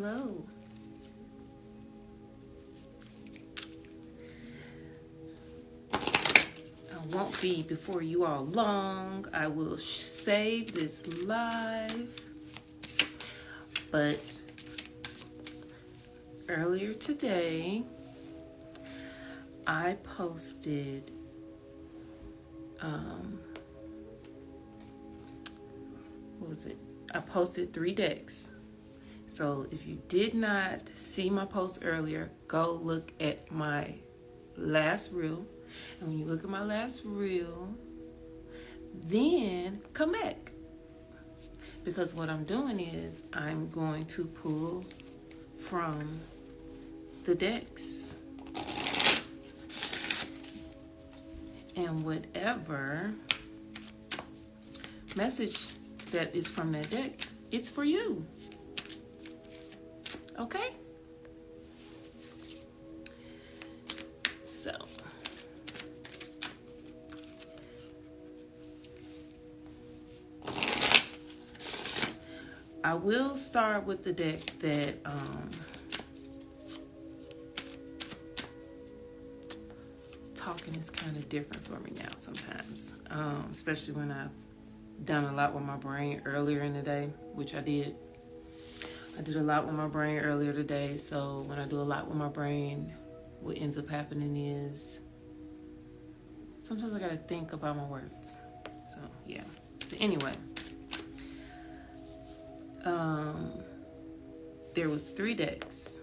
Hello. I won't be before you all long. I will save this live. But earlier today, I posted what was it? I posted 3 decks. So if you did not see my post earlier, go look at my last reel. And when you look at my last reel, then come back. Because what I'm doing is I'm going to pull from the decks. And whatever message that is from that deck, it's for you. Okay? So, I will start with the deck that talking is kind of different for me now sometimes, especially when I've done a lot with my brain earlier in the day, which I did. I did a lot with my brain earlier today, so when I do a lot with my brain, what ends up happening is sometimes I gotta think about my words. So yeah. But anyway, there was 3 decks.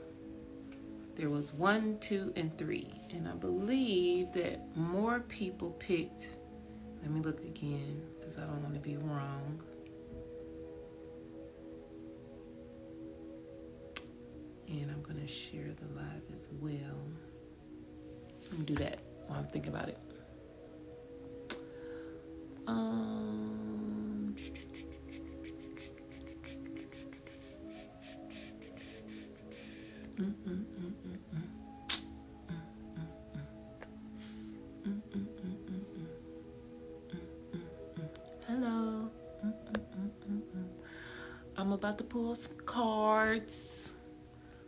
There was 1, 2, and 3, and I believe that more people picked. Let me look again because I don't want to be wrong. And I'm going to share the live as well. Let me do that while I'm thinking about it. Hello. I'm about to pull some cards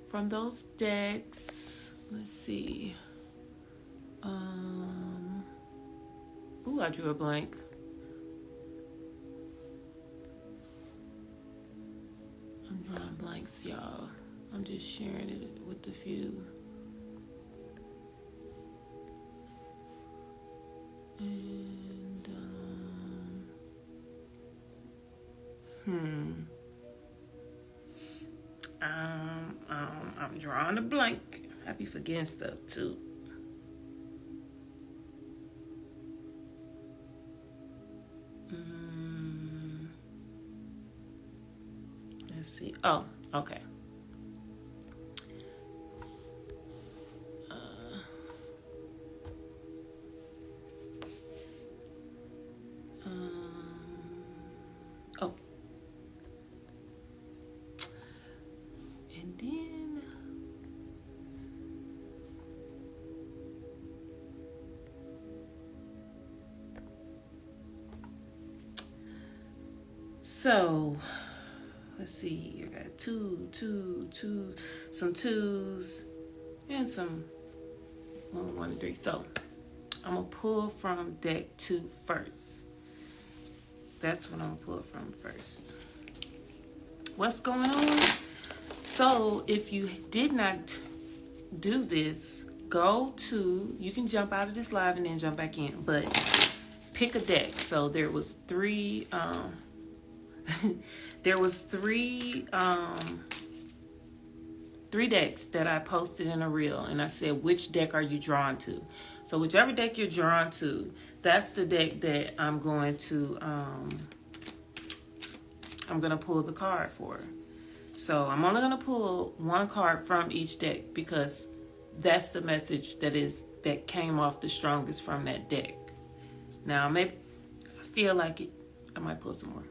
from those decks. Let's see. Ooh, I drew a blank. I'm drawing blanks, y'all. I'm just sharing it with a few. And I'm drawing a blank. I be forgetting stuff too. Let's see. Oh, okay. Oh. And then so let's see. I got 2, some 2s, and some 1 and 3. So I'm gonna pull from deck 2 first. That's what I'm gonna pull from first. What's going on? So if you did not do this, you can jump out of this live and then jump back in, but pick a deck. So there was 3 3 decks that I posted in a reel, and I said, which deck are you drawn to? So whichever deck you're drawn to, that's the deck that I'm going to pull the card for. So I'm only going to pull 1 card from each deck because that's the message that came off the strongest from that deck. Now, maybe if I feel like it, I might pull some more.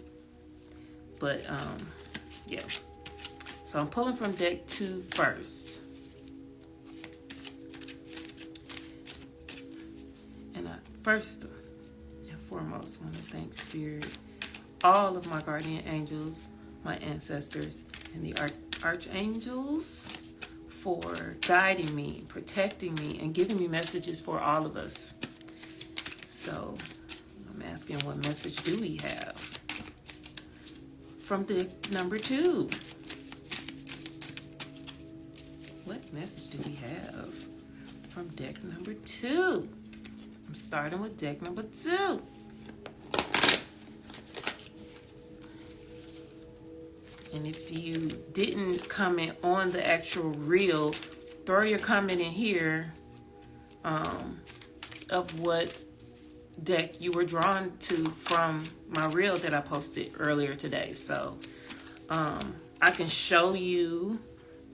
But, yeah. So I'm pulling from deck 2 first. And I first and foremost want to thank Spirit, all of my guardian angels, my ancestors, and the archangels for guiding me, protecting me, and giving me messages for all of us. So I'm asking, what message do we have from deck number 2? What message do we have from deck number 2? I'm starting with deck number 2. And if you didn't comment on the actual reel, throw your comment in here of what deck you were drawn to from my reel that I posted earlier today. So I can show you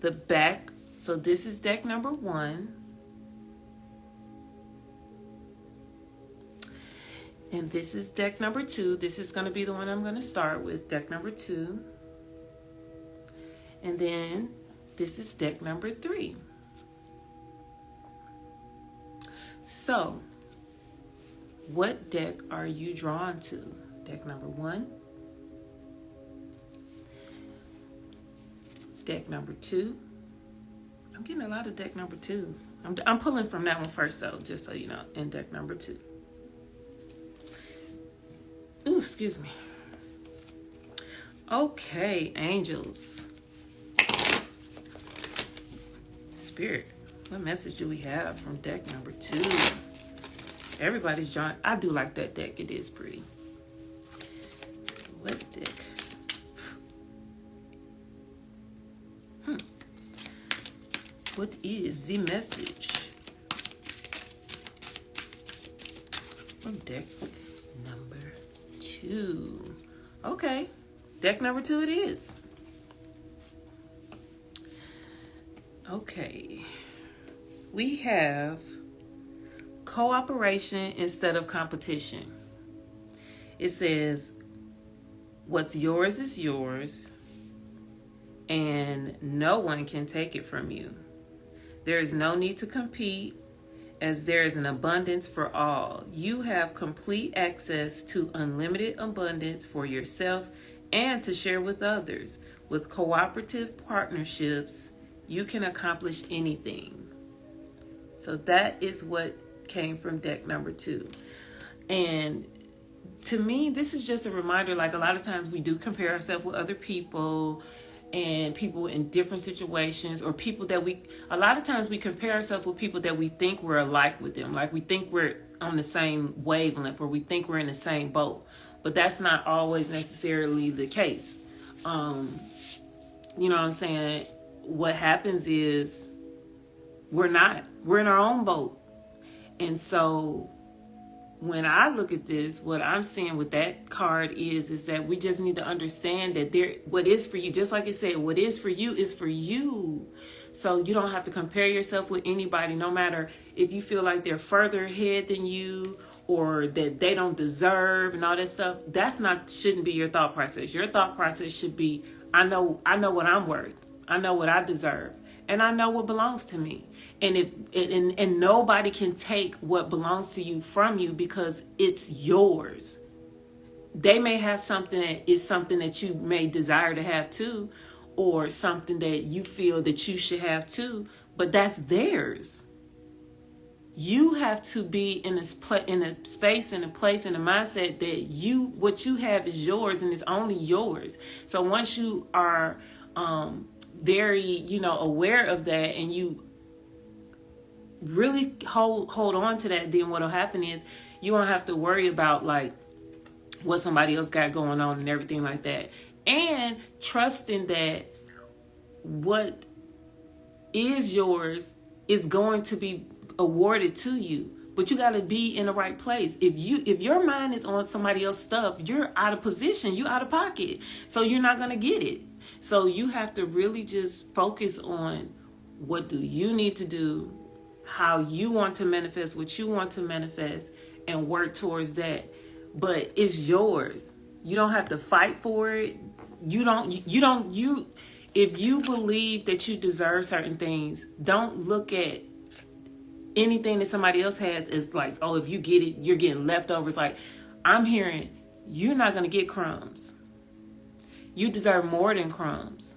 the back. So this is deck number 1. And this is deck number 2. This is going to be the one I'm going to start with, deck number 2. And then this is deck number 3. So, what deck are you drawn to? Deck number 1, deck number 2. I'm getting a lot of deck number 2s. I'm pulling from that one first, though, just so you know, in deck number 2. Ooh, excuse me. Okay, angels. Spirit, what message do we have from deck number 2? Everybody's drawing. I do like that deck. It is pretty. What deck? What is the message from deck number 2? Okay, deck number 2 it is. Okay, we have cooperation instead of competition. It says, what's yours is yours, and no one can take it from you. There is no need to compete, as there is an abundance for all. You have complete access to unlimited abundance for yourself and to share with others. With cooperative partnerships, you can accomplish anything. So that is what came from deck number 2. And to me, this is just a reminder, like a lot of times we do compare ourselves with other people and people in different situations, or people that a lot of times we compare ourselves with people that we think we're alike with them. Like we think we're on the same wavelength, or we think we're in the same boat, but that's not always necessarily the case. You know what I'm saying? What happens is we're in our own boat. And so when I look at this, what I'm seeing with that card is that we just need to understand that what is for you, just like it said, what is for you is for you. So you don't have to compare yourself with anybody, no matter if you feel like they're further ahead than you or that they don't deserve and all that stuff. Shouldn't be your thought process. Your thought process should be, I know what I'm worth. I know what I deserve. And I know what belongs to me. And nobody can take what belongs to you from you, because it's yours. They may have something that you may desire to have too, or something that you feel that you should have too, but that's theirs. You have to be in a space, in a place, in a mindset that what you have is yours, and it's only yours. So once you are very, aware of that, and you really hold on to that, then what'll happen is you won't have to worry about like what somebody else got going on and everything like that. And trusting that what is yours is going to be awarded to you. But you got to be in the right place. If your mind is on somebody else's stuff, you're out of position, you're out of pocket. So you're not going to get it. So you have to really just focus on what do you need to do, how you want to manifest what you want to manifest, and work towards that. But it's yours. You don't have to fight for it. If you believe that you deserve certain things, don't look at anything that somebody else has as like, oh, if you get it, you're getting leftovers. Like, I'm hearing you're not going to get crumbs. You deserve more than crumbs.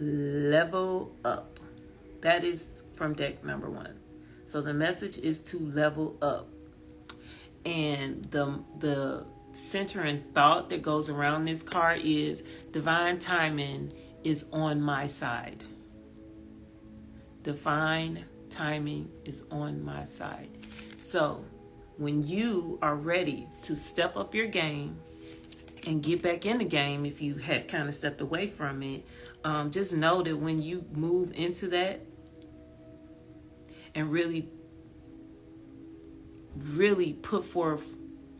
level up. That is from deck number 1. So the message is to level up. And the center and thought that goes around this card is divine timing is on my side. Divine timing is on my side. So when you are ready to step up your game and get back in the game, if you had kind of stepped away from it, just know that when you move into that and really put forth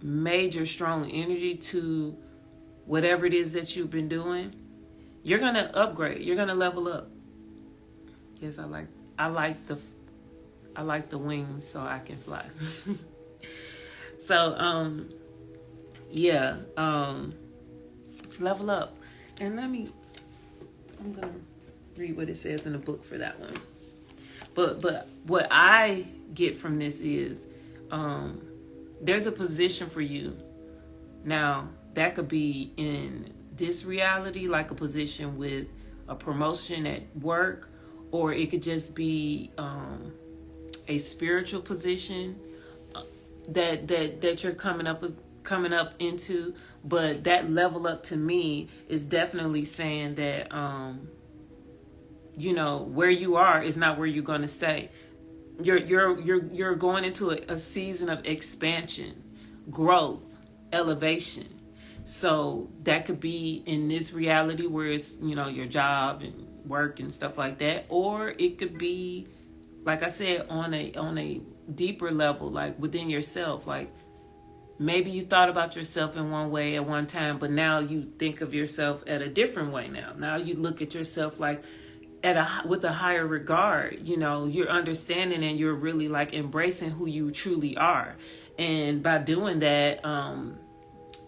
major strong energy to whatever it is that you've been doing, you're going to upgrade. You're going to level up. Yes, I like the wings so I can fly. So, level up. And I'm going to read what it says in the book for that one. But what I get from this is, there's a position for you. Now, that could be in this reality, like a position with a promotion at work, or it could just be a spiritual position that you're coming up into. But that level up to me is definitely saying that where you are is not where you're going to stay. You're going into a season of expansion, growth, elevation. So that could be in this reality where it's, your job and work and stuff like that, or it could be, like I said, on a deeper level, like within yourself. Like maybe you thought about yourself in one way at one time, but now you think of yourself at a different way now. Now you look at yourself like with a higher regard. You're understanding and you're really like embracing who you truly are. And by doing that,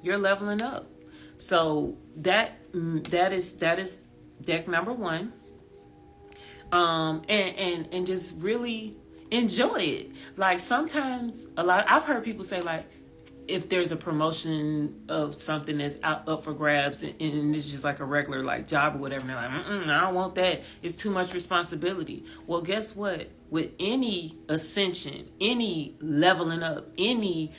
you're leveling up. So that is deck number 1. And just really enjoy it. Like sometimes I've heard people say, like, if there's a promotion of something that's up for grabs and it's just like a regular like job or whatever, and they're like, I don't want that. It's too much responsibility. Well, guess what? With any ascension, any leveling up, any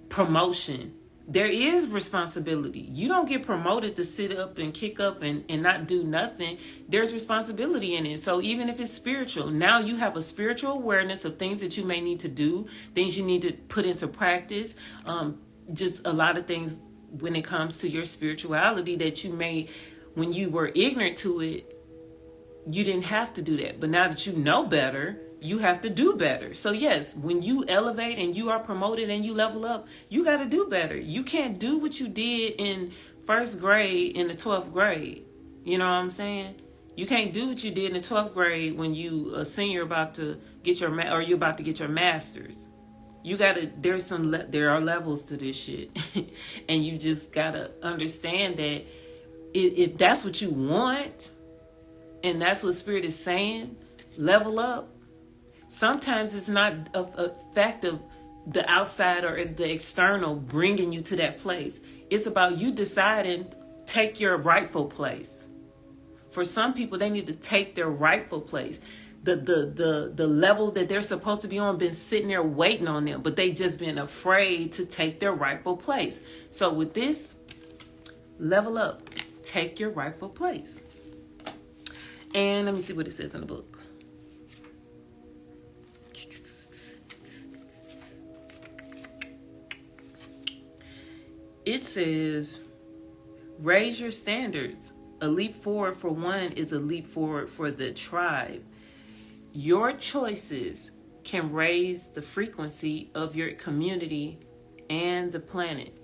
promotion, there is responsibility. You don't get promoted to sit up and kick up and not do nothing. There's responsibility in it. So even if it's spiritual, now you have a spiritual awareness of things that you may need to do, things you need to put into practice, just a lot of things when it comes to your spirituality that you may, when you were ignorant to it, you didn't have to do that. But now that you know better, you have to do better. So yes, when you elevate and you are promoted and you level up, you got to do better. You can't do what you did in first grade in the 12th grade. You know what I'm saying? You can't do what you did in the 12th grade when you a senior about to get your or you're about to get your master's. You got to, there are levels to this shit. And you just got to understand that if that's what you want and that's what Spirit is saying, level up. Sometimes it's not a fact of the outside or the external bringing you to that place. It's about you deciding, take your rightful place. For some people, they need to take their rightful place. The level that they're supposed to be on been sitting there waiting on them, but they just been afraid to take their rightful place. So with this, level up, take your rightful place. And let me see what it says in the book. It says, raise your standards. A leap forward for one is a leap forward for the tribe. Your choices can raise the frequency of your community and the planet.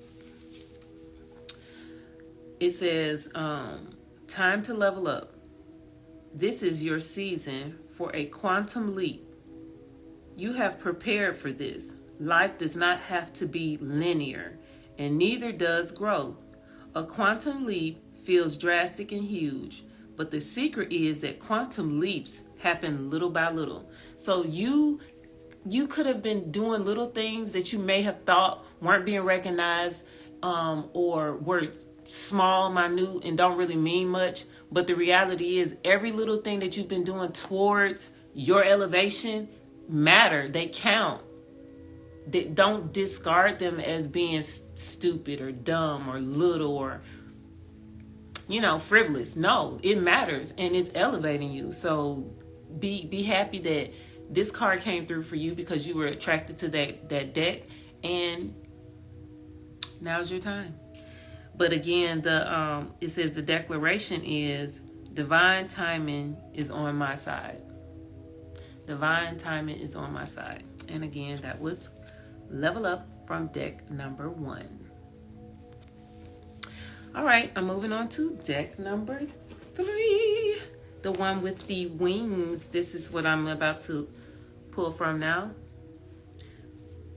It says, time to level up. This is your season for a quantum leap. You have prepared for this. Life does not have to be linear, and neither does growth. A quantum leap feels drastic and huge, but the secret is that quantum leaps happen little by little. So you could have been doing little things that you may have thought weren't being recognized, or were small, minute, and don't really mean much. But the reality is every little thing that you've been doing towards your elevation matter. They count. They don't discard them as being stupid or dumb or little or, frivolous. No, it matters and it's elevating you. So be happy that this card came through for you because you were attracted to that deck, and now's your time. But again, it says the declaration is divine timing is on my side. Divine timing is on my side. And again, that was Level Up from deck number 1. All right, I'm moving on to deck number 3. The one with the wings. This is what I'm about to pull from now.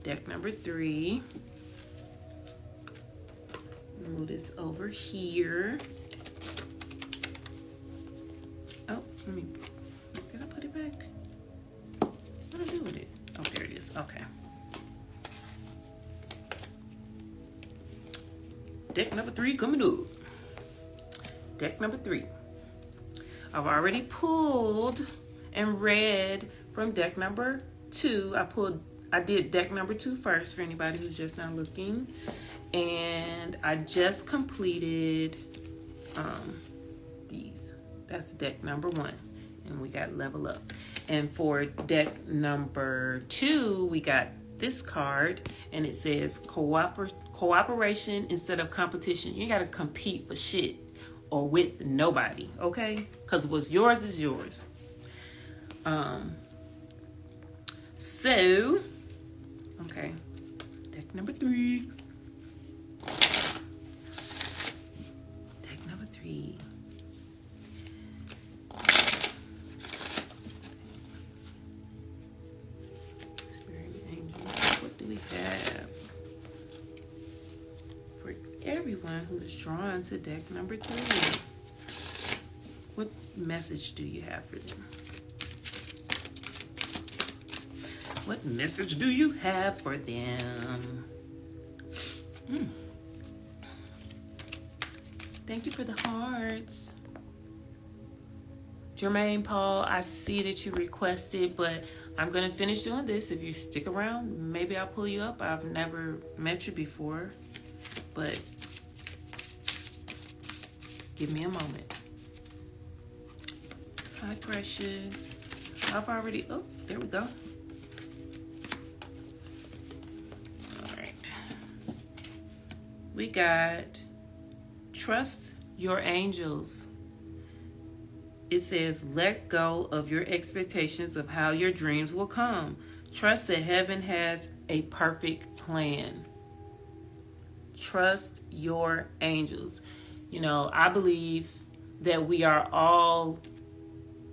Deck number 3. Move this over here. Oh, did I put it back? What did I do with it? Oh, there it is. Okay. Deck number 3 coming up. Deck number 3. I've already pulled and read from deck number 2. I did deck number 2 first for anybody who's just now looking. And I just completed these. That's deck number 1. And we got Level Up. And for deck number 2, we got this card. And it says cooperation instead of competition. You got to compete for shit or with nobody. Okay? Because what's yours is yours. So, okay. Deck number 3. Spirit angels, what do we have for everyone who is drawn to deck number 3? What message do you have for them? What message do you have for them? Thank you for the hearts. Jermaine Paul, I see that you requested, but I'm going to finish doing this. If you stick around, maybe I'll pull you up. I've never met you before, but give me a moment. Hi, Precious. Oh, there we go. All right. We got trust your angels. It says, let go of your expectations of how your dreams will come. Trust that heaven has a perfect plan. Trust your angels. I believe that we are all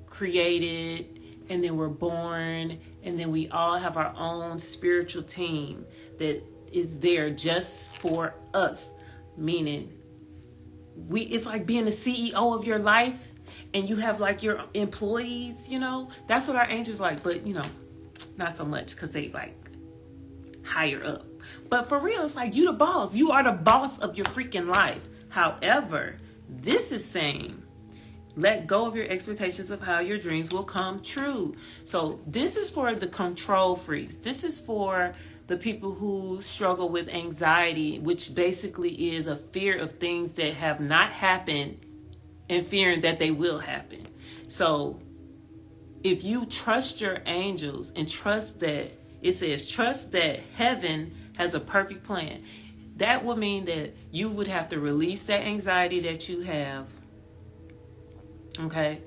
created and then we're born and then we all have our own spiritual team that is there just for us. Meaning, it's like being the CEO of your life. And you have like your employees, that's what our angels like. But, not so much because they like higher up. But for real, it's like you the boss. You are the boss of your freaking life. However, this is saying, let go of your expectations of how your dreams will come true. So this is for the control freaks. This is for the people who struggle with anxiety, which basically is a fear of things that have not happened and fearing that they will happen. So if you trust your angels and trust that, it says, trust that heaven has a perfect plan. That would mean that you would have to release that anxiety that you have. Okay?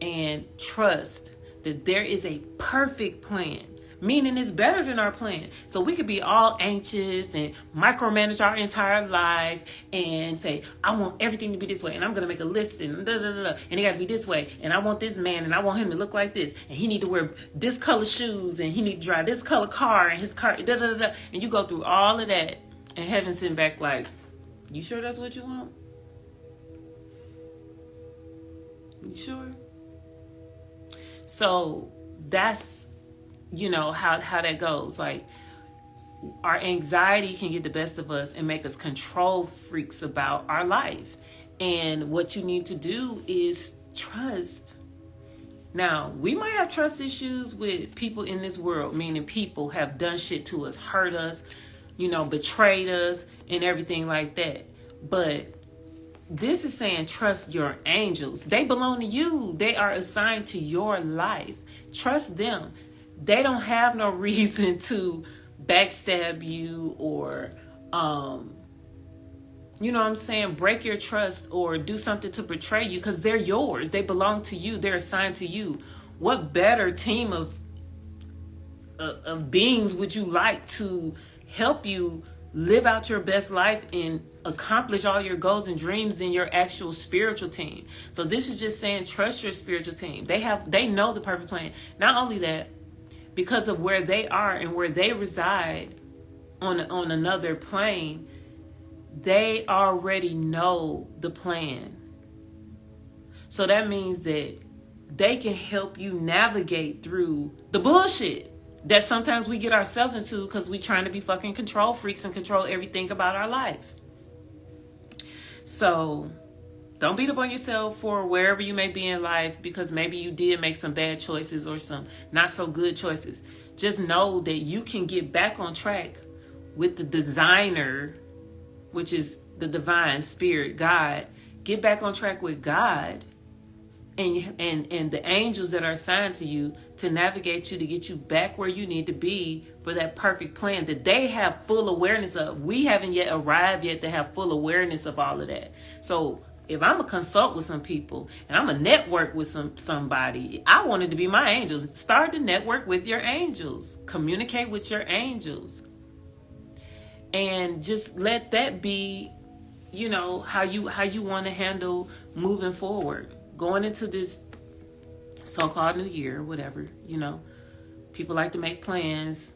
And trust that there is a perfect plan. Meaning it's better than our plan. So we could be all anxious and micromanage our entire life and say, I want everything to be this way. And I'm going to make a list and and it got to be this way. And I want this man and I want him to look like this. And he need to wear this color shoes and he need to drive this color car and his car, And you go through all of that and heaven sitting back like, you sure that's what you want? You sure? So that's, how that goes. Like, our anxiety can get the best of us and make us control freaks about our life. And what you need to do is trust. Now, we might have trust issues with people in this world, meaning people have done shit to us, hurt us, betrayed us and everything like that. But this is saying trust your angels. They belong to you. They are assigned to your life. Trust them. They don't have no reason to backstab you or, break your trust or do something to betray you, because they're yours. They belong to you. They're assigned to you. What better team of beings would you like to help you live out your best life and accomplish all your goals and dreams than your actual spiritual team? So this is just saying trust your spiritual team. They know the perfect plan. Not only that, because of where they are and where they reside on another plane, they already know the plan. So that means that they can help you navigate through the bullshit that sometimes we get ourselves into because we trying to be fucking control freaks and control everything about our life. So don't beat up on yourself for wherever you may be in life, because maybe you did make some bad choices or some not so good choices. Just know that you can get back on track with the designer, which is the divine spirit, God. Get back on track with God and the angels that are assigned to you to navigate you, to get you back where you need to be for that perfect plan that they have full awareness of. We haven't yet arrived yet to have full awareness of all of that. So if I'm a consult with some people and I'm a network with somebody, I wanted to be my angels. Start to network with your angels. Communicate with your angels. And just let that be, how you want to handle moving forward. Going into this so-called new year, whatever, people like to make plans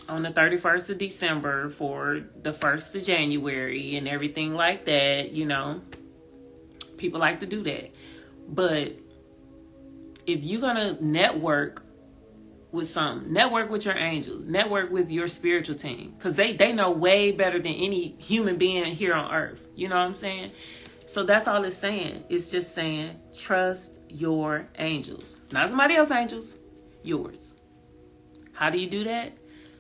on the 31st of December for the 1st of January and everything like that, people like to do that. But if you're going to network with something, network with your angels, network with your spiritual team, because they know way better than any human being here on earth. You know what I'm saying? So that's all it's saying. It's just saying, trust your angels. Not somebody else's angels, yours. How do you do that?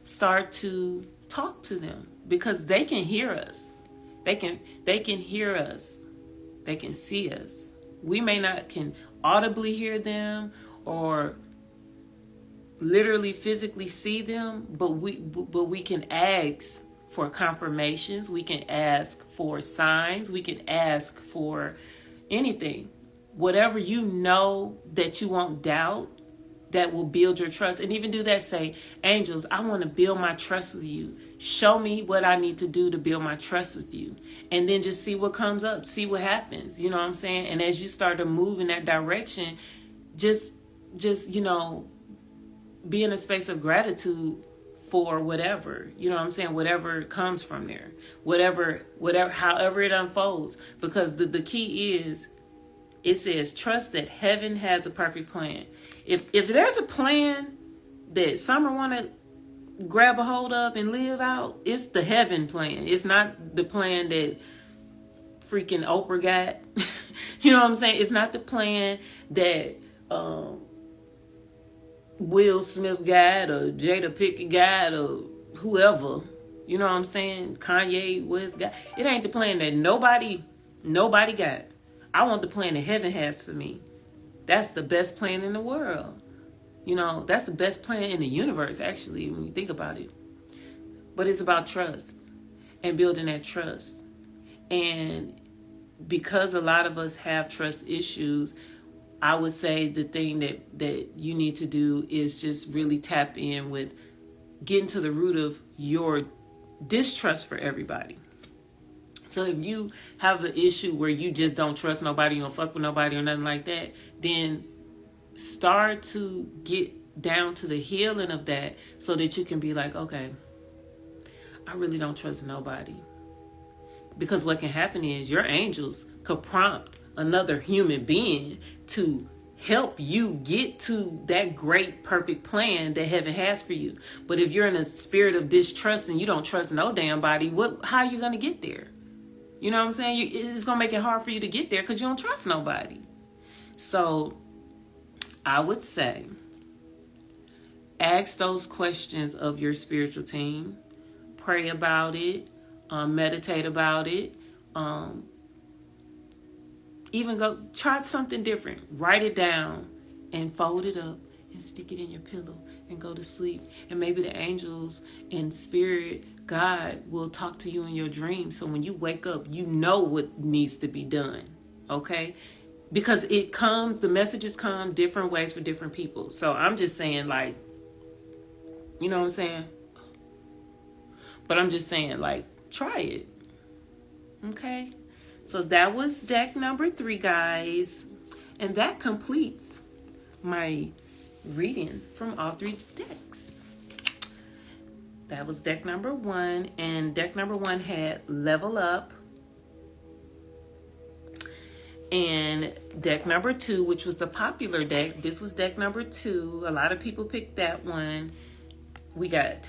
Start to talk to them, because they can hear us. They can hear us. They can see us. We may not can audibly hear them or literally physically see them, but we can ask for confirmations. We can ask for signs. We can ask for anything. Whatever that you won't doubt, that will build your trust. And even do that, say, angels, I want to build my trust with you. Show me what I need to do to build my trust with you. And then just see what comes up, see what happens. You know what I'm saying? And as you start to move in that direction, just be in a space of gratitude for whatever, whatever comes from there, whatever, however it unfolds. Because the key is, it says, trust that heaven has a perfect plan. If there's a plan that Summer want to grab a hold of and live out, it's the heaven plan. It's not the plan that freaking Oprah got. You know what I'm saying? It's not the plan that Will Smith got or Jada Pinkett got or whoever. You know what I'm saying? Kanye West got. It ain't the plan that nobody got. I want the plan that heaven has for me. That's the best plan in the world. That's the best plan in the universe, actually, when you think about it. But it's about trust and building that trust. And because a lot of us have trust issues, I would say the thing that you need to do is just really tap in with getting to the root of your distrust for everybody. So if you have an issue where you just don't trust nobody, you don't fuck with nobody or nothing like that, then start to get down to the healing of that so that you can be like, okay, I really don't trust nobody. Because what can happen is your angels could prompt another human being to help you get to that great, perfect plan that heaven has for you. But if you're in a spirit of distrust and you don't trust no damn body, how are you going to get there? You know what I'm saying? It's going to make it hard for you to get there because you don't trust nobody. So I would say, ask those questions of your spiritual team. Pray about it. Meditate about it. Even go try something different. Write it down and fold it up and stick it in your pillow and go to sleep. And maybe the angels and spirit, God, will talk to you in your dreams. So when you wake up, you know what needs to be done. Okay? Because the messages come different ways for different people. So I'm just saying, like, you know what I'm saying? But I'm just saying, like, try it. Okay? So that was deck number 3, guys. And that completes my reading from all 3 decks. That was deck number 1. And deck number 1 had Level Up. And deck number 2, which was the popular deck. This was deck number 2. A lot of people picked that one. We got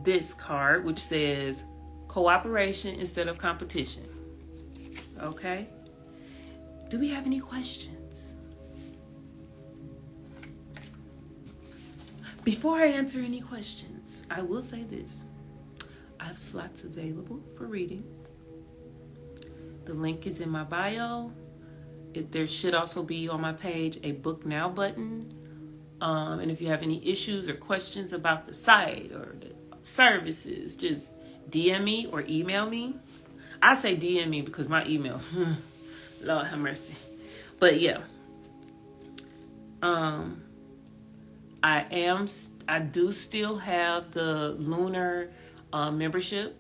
this card, which says cooperation instead of competition. Okay. Do we have any questions? Before I answer any questions, I will say this. I have slots available for readings. The link is in my bio. There should also be on my page a book now button. And if you have any issues or questions about the site or the services, just DM me or email me. I say DM me because my email, Lord have mercy. But yeah, I do still have the Lunar membership.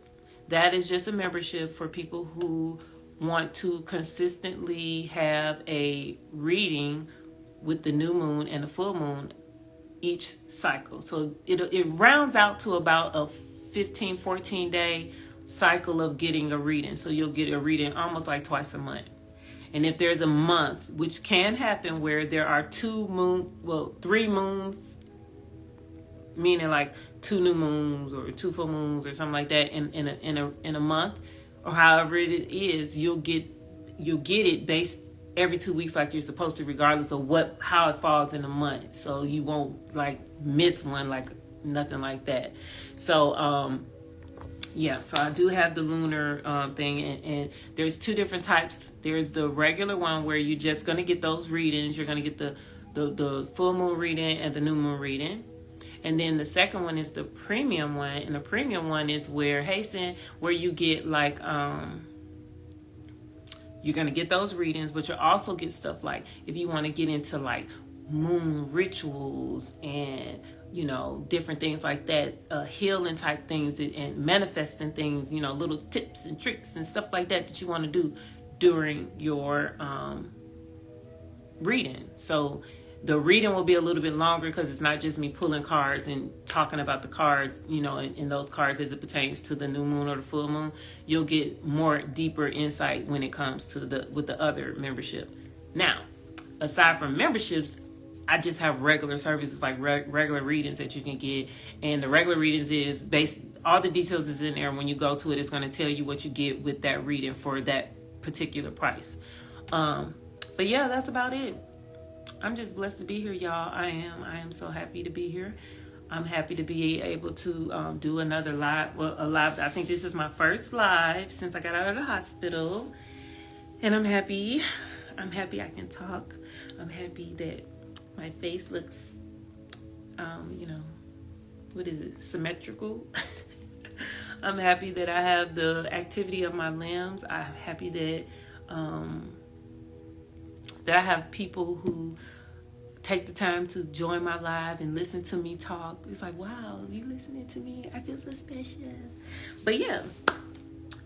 That is just a membership for people who want to consistently have a reading with the new moon and the full moon each cycle. So it rounds out to about a 14 day cycle of getting a reading. So you'll get a reading almost like twice a month. And if there's a month, which can happen where there are 3 moons, meaning like 2 new moons or 2 full moons or something like that in a month, or however it is, you'll get it based every 2 weeks like you're supposed to, regardless of how it falls in a month. So you won't like miss one, like nothing like that. So yeah, so I do have the lunar thing, and there's 2 different types. There's the regular one where you're just going to get those readings. You're going to get the full moon reading and the new moon reading. And then the second one is the premium one. And the premium one is where you get like, you're going to get those readings, but you'll also get stuff like if you want to get into like moon rituals and, you know, different things like that, healing type things and manifesting things, you know, little tips and tricks and stuff like that you want to do during your reading. So the reading will be a little bit longer because it's not just me pulling cards and talking about the cards, you know, in those cards as it pertains to the new moon or the full moon. You'll get more deeper insight when it comes to with the other membership. Now, aside from memberships, I just have regular services like regular readings that you can get. And the regular readings is all the details is in there. When you go to it, it's going to tell you what you get with that reading for that particular price. But yeah, that's about it. I'm just blessed to be here, y'all. I am so happy to be here. I'm happy to be able to do another live. Well, a live. I think this is my first live since I got out of the hospital. And I'm happy. I'm happy I can talk. I'm happy that my face looks, you know, what is it? Symmetrical. I'm happy that I have the activity of my limbs. I'm happy that that I have people who take the time to join my live and listen to me talk. It's like, wow, you listening to me? I feel so special. But yeah.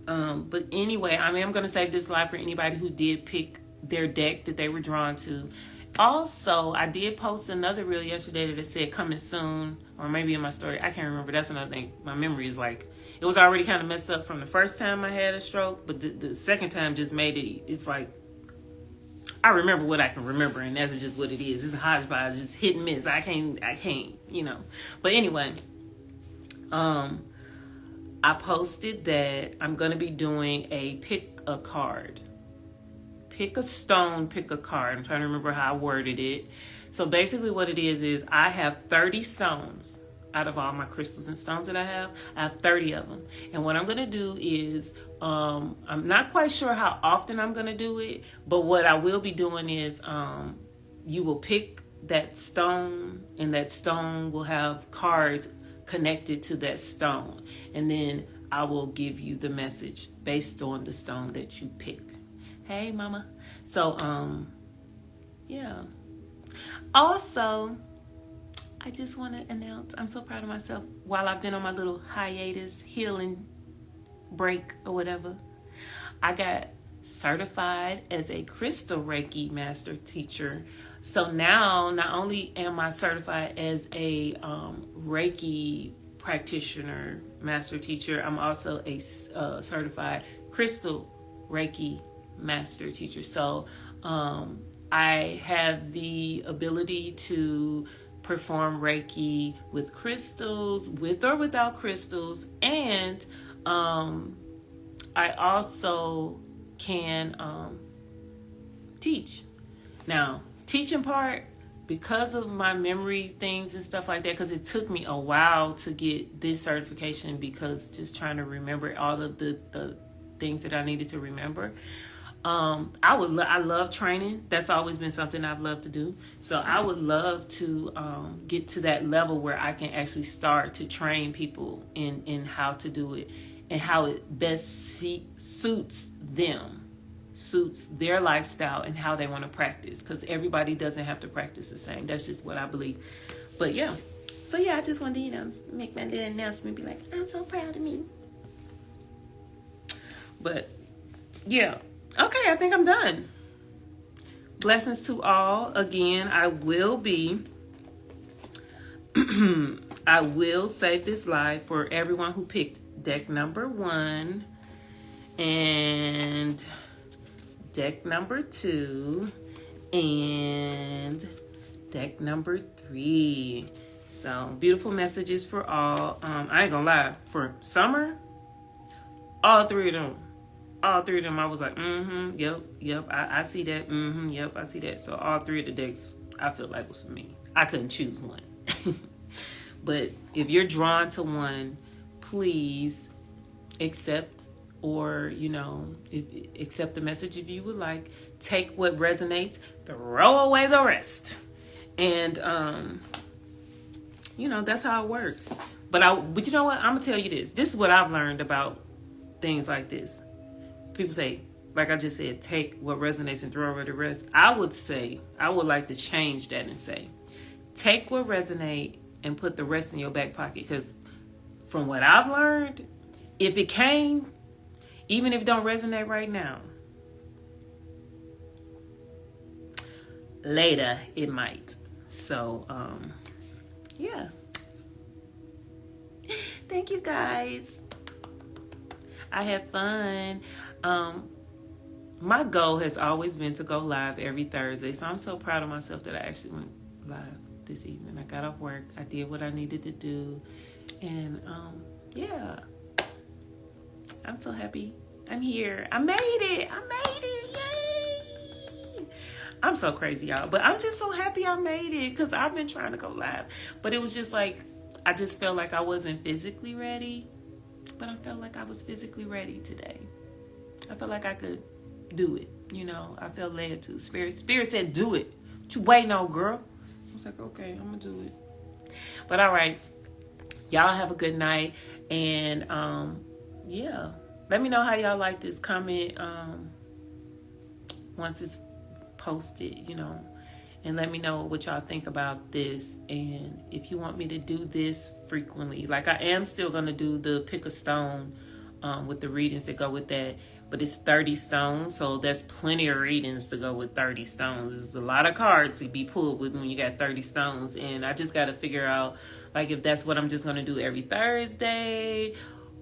But anyway, I am going to save this live for anybody who did pick their deck that they were drawn to. Also, I did post another reel yesterday that said coming soon, or maybe in my story. I can't remember. That's another thing. My memory is like, it was already kind of messed up from the first time I had a stroke, but the second time just made it, it's like, I remember what I can remember, and that's just what it is. It's a hodgepodge, it's hit and miss. I can't, you know. But anyway, I posted that I'm gonna be doing a pick a card. Pick a stone, pick a card. I'm trying to remember how I worded it. So basically what it is I have 30 stones. Out of all my crystals and stones that I have 30 of them. And what I'm going to do is, I'm not quite sure how often I'm going to do it, but what I will be doing is, you will pick that stone, and that stone will have cards connected to that stone. And then I will give you the message based on the stone that you pick. Hey, mama. So, yeah. Also, I just want to announce, I'm so proud of myself. While I've been on my little hiatus, healing break or whatever, I got certified as a Crystal Reiki Master Teacher. So now, not only am I certified as a Reiki practitioner, Master Teacher, I'm also a certified Crystal Reiki Master Teacher. So I have the ability to perform Reiki with crystals, with or without crystals, and I also can teach. Now, teaching part, because of my memory things and stuff like that, because it took me a while to get this certification, because just trying to remember all of the things that I needed to remember. I love training. That's always been something I've loved to do. So I would love to get to that level where I can actually start to train people in how to do it and how it best suits them, suits their lifestyle and how they want to practice. Because everybody doesn't have to practice the same. That's just what I believe. But yeah. So yeah, I just wanted to, make my little announcement, be like, I'm so proud of me. But yeah. Okay, I think I'm done. Blessings to all. Again, I will save this live for everyone who picked deck number 1 and deck number 2 and deck number 3. So, beautiful messages for all. I ain't gonna lie. For Summer, all 3 of them. All 3 of them, I was like, yep, I see that, yep, I see that. So all 3 of the decks, I feel like was for me. I couldn't choose one. But if you're drawn to one, please accept, or, accept the message if you would like. Take what resonates, throw away the rest. And, that's how it works. But you know what? I'm going to tell you this. This is what I've learned about things like this. People say, like I just said, take what resonates and throw away the rest. I would like to change that and say, take what resonates and put the rest in your back pocket. Because from what I've learned, if it came, even if it don't resonate right now, later it might. So, yeah. Thank you guys. I had fun. My goal has always been to go live every Thursday. So I'm so proud of myself that I actually went live this evening. I got off work. I did what I needed to do. And, yeah. I'm so happy. I'm here. I made it. Yay. I'm so crazy, y'all. But I'm just so happy I made it, because I've been trying to go live. But it was just like, I just felt like I wasn't physically ready. But I felt like I was physically ready today. I felt like I could do it. I felt led to. Spirit said, do it. What you waiting on, girl? I was like, okay, I'm going to do it. But all right. Y'all have a good night. And, yeah. Let me know how y'all like this. Comment once it's posted, and let me know what y'all think about this. And if you want me to do this frequently, like I am still going to do the pick a stone with the readings that go with that. But it's 30 stones, so that's plenty of readings to go with 30 stones. There's a lot of cards to be pulled with when you got 30 stones. And I just got to figure out, like, if that's what I'm just going to do every Thursday,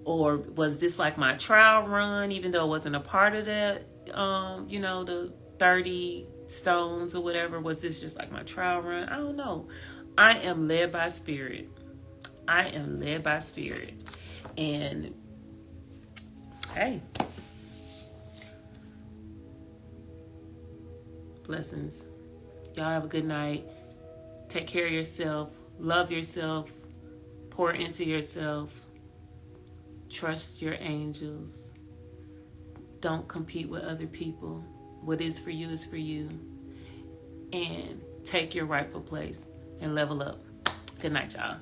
or was this like my trial run, even though it wasn't a part of that, the 30 stones or whatever? Was this just like my trial run? I don't know. I am led by spirit. I am led by spirit. And hey, blessings. Y'all have a good night. Take care of yourself. Love yourself. Pour into yourself. Trust your angels. Don't compete with other people. What is for you is for you. And take your rightful place and level up. Good night, y'all.